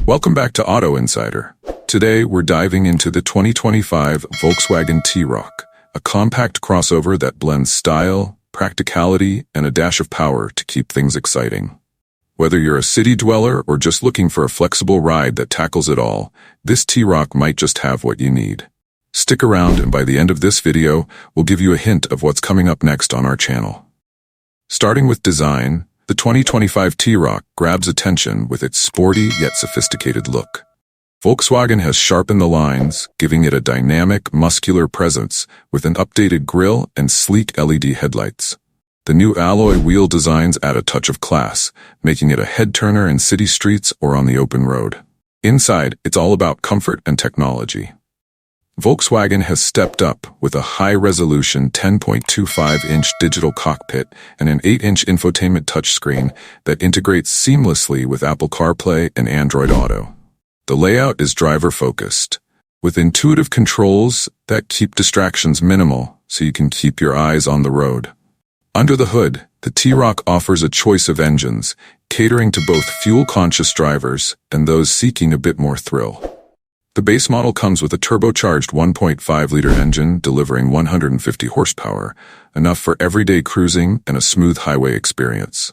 Welcome back to Auto Insider. Today, we're diving into the 2025 Volkswagen T-Roc, a compact crossover that blends style, practicality, and a dash of power to keep things exciting. Whether you're a city dweller or just looking for a flexible ride that tackles it all, this T-Roc might just have what you need. Stick around, and by the end of this video, we'll give you a hint of what's coming up next on our channel. Starting with design, the 2025 T-Roc grabs attention with its sporty yet sophisticated look. Volkswagen has sharpened the lines, giving it a dynamic, muscular presence with an updated grille and sleek LED headlights. The new alloy wheel designs add a touch of class, making it a head-turner in city streets or on the open road. Inside, it's all about comfort and technology. Volkswagen has stepped up with a high-resolution 10.25-inch digital cockpit and an 8-inch infotainment touchscreen that integrates seamlessly with Apple CarPlay and Android Auto. The layout is driver-focused, with intuitive controls that keep distractions minimal so you can keep your eyes on the road. Under the hood, the T-Roc offers a choice of engines, catering to both fuel-conscious drivers and those seeking a bit more thrill. The base model comes with a turbocharged 1.5-liter engine delivering 150 horsepower, enough for everyday cruising and a smooth highway experience.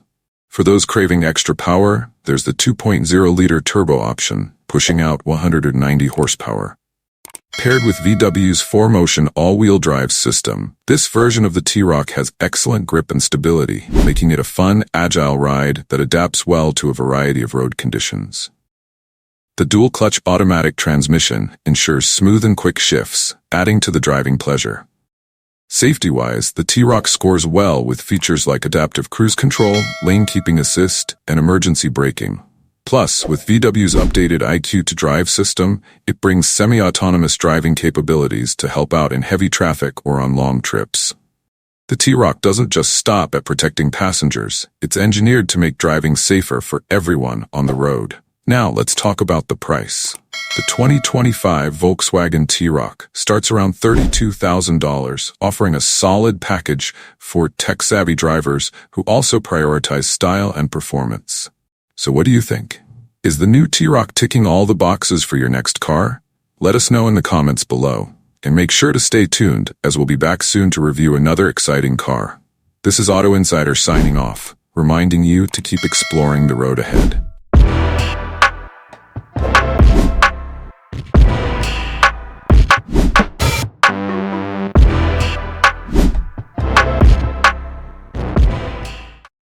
For those craving extra power, there's the 2.0-liter turbo option, pushing out 190 horsepower. Paired with VW's 4Motion all-wheel drive system, this version of the T-Roc has excellent grip and stability, making it a fun, agile ride that adapts well to a variety of road conditions. The dual-clutch automatic transmission ensures smooth and quick shifts, adding to the driving pleasure. Safety-wise, the T-Roc scores well with features like adaptive cruise control, lane keeping assist, and emergency braking. Plus, with VW's updated IQ.Drive system, it brings semi-autonomous driving capabilities to help out in heavy traffic or on long trips. The T-Roc doesn't just stop at protecting passengers, it's engineered to make driving safer for everyone on the road. Now, let's talk about the price. The 2025 Volkswagen T-Roc starts around $32,000, offering a solid package for tech-savvy drivers who also prioritize style and performance. So what do you think? Is the new T-Roc ticking all the boxes for your next car? Let us know in the comments below. And make sure to stay tuned, as we'll be back soon to review another exciting car. This is Auto Insider signing off, reminding you to keep exploring the road ahead.